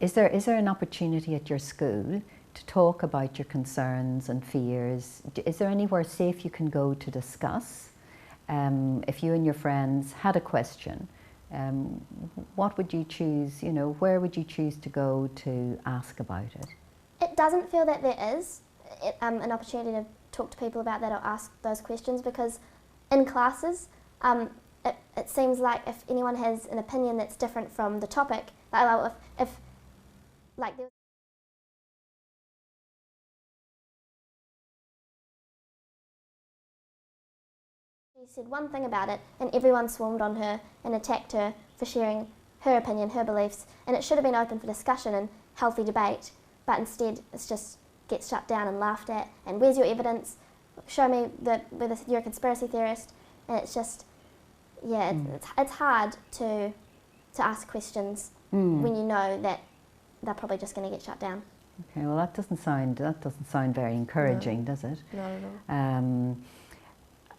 Is there an opportunity at your school to talk about your concerns and fears? Is there anywhere safe you can go to discuss? If you and your friends had a question, what would you choose, where would you choose to go to ask about it? It doesn't feel that there is an opportunity to talk to people about that or ask those questions, because in classes, it seems like if anyone has an opinion that's different from the topic, if there she said one thing about it and everyone swarmed on her and attacked her for sharing her opinion, her beliefs, and it should have been open for discussion and healthy debate, but instead it's just gets shut down and laughed at, and where's your evidence? Show me whether you're a conspiracy theorist. And it's just, it's hard to ask questions when you know that they're probably just going to get shut down. Okay, well that doesn't sound very encouraging, does it? Not at all.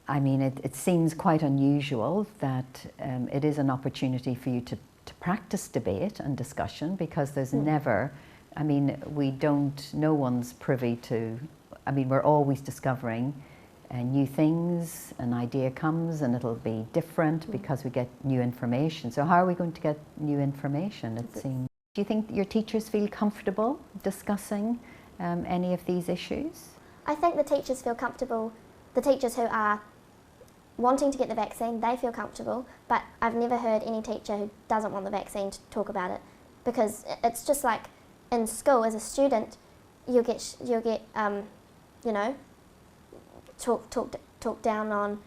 I mean, it seems quite unusual that it is an opportunity for you to practice debate and discussion, because there's never, no one's privy to, we're always discovering new things. An idea comes and it'll be different because we get new information. So how are we going to get new information, it seems? Do you think your teachers feel comfortable discussing any of these issues? I think the teachers feel comfortable. The teachers who are wanting to get the vaccine, they feel comfortable, but I've never heard any teacher who doesn't want the vaccine to talk about it, because it's just like in school as a student, you'll get talked down on.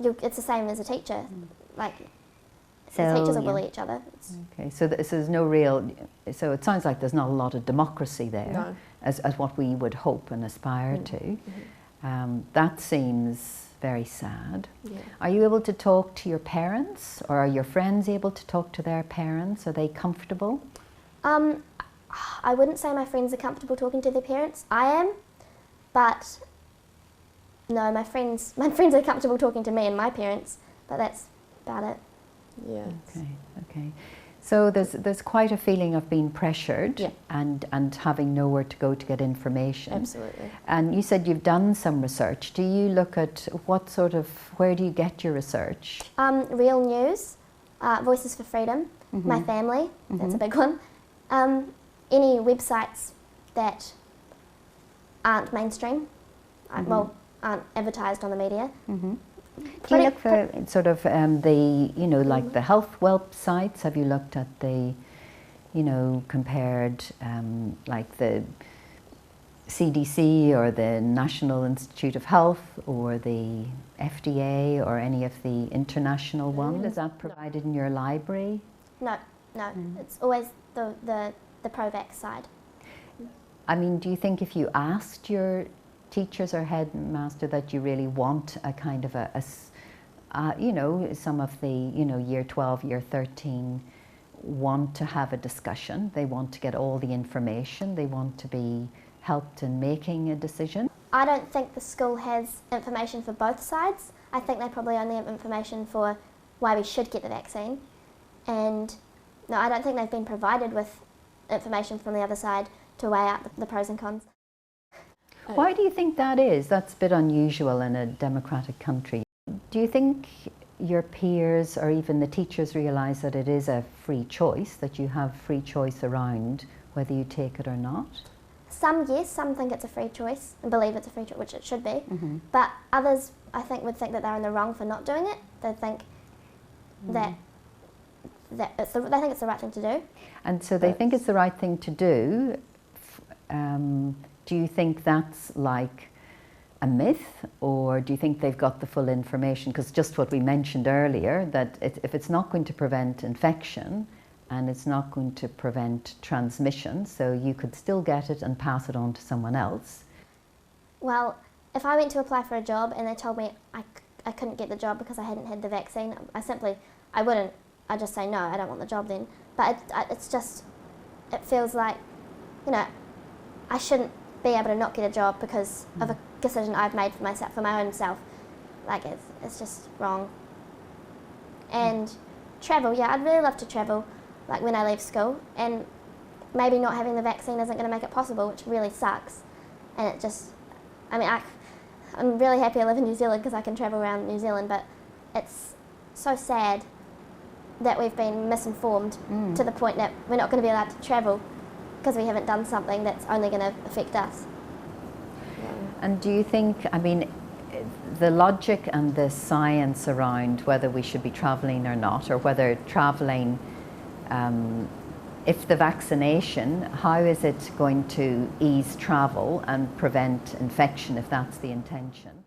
It's the same as a teacher, the teachers will bully each other. Okay, so there's no real, so it sounds like there's not a lot of democracy there, as what we would hope and aspire to. That seems very sad. Yeah. Are you able to talk to your parents, or are your friends able to talk to their parents? Are they comfortable? I wouldn't say my friends are comfortable talking to their parents. I am, but no, my friends are comfortable talking to me and my parents, but that's about it. Yeah. Okay. So there's quite a feeling of being pressured and having nowhere to go to get information. Absolutely. And you said you've done some research. Do you look at where do you get your research? Real News, Voices for Freedom, My Family, that's a big one. Any websites that aren't mainstream, aren't advertised on the media. Do you look for sort of like the health websites? Have you looked at the, compared like the CDC or the National Institute of Health or the FDA or any of the international ones? Is that provided in your library? No. It's always the pro-vax side. Do you think if you asked your teachers or headmaster that you really want a kind of some of the, year 12, year 13 want to have a discussion, they want to get all the information, they want to be helped in making a decision? I don't think the school has information for both sides. I think they probably only have information for why we should get the vaccine. And no, I don't think they've been provided with information from the other side to weigh out the pros and cons. Why do you think that is? That's a bit unusual in a democratic country. Do you think your peers or even the teachers realise that it is a free choice, that you have free choice around whether you take it or not? Some, yes, some think it's a free choice and believe it's a free choice, which it should be. But others, I think, would think that they're in the wrong for not doing it. They think that they think it's the right thing to do. And so they think it's the right thing to do. Do you think that's like a myth, or do you think they've got the full information? Because just what we mentioned earlier, that if it's not going to prevent infection and it's not going to prevent transmission, so you could still get it and pass it on to someone else. Well, if I went to apply for a job and they told me I couldn't get the job because I hadn't had the vaccine, I wouldn't. I'd just say no, I don't want the job then. But it feels like, I shouldn't be able to not get a job because of a decision I've made for myself, for my own self. Like it's just wrong. And travel, I'd really love to travel, like when I leave school. And maybe not having the vaccine isn't going to make it possible, which really sucks. And it just, I mean, I'm really happy I live in New Zealand because I can travel around New Zealand, but it's so sad that we've been misinformed to the point that we're not going to be allowed to travel because we haven't done something that's only going to affect us. And do you think, I mean, the logic and the science around whether we should be travelling or not, or whether travelling, if the vaccination, how is it going to ease travel and prevent infection if that's the intention?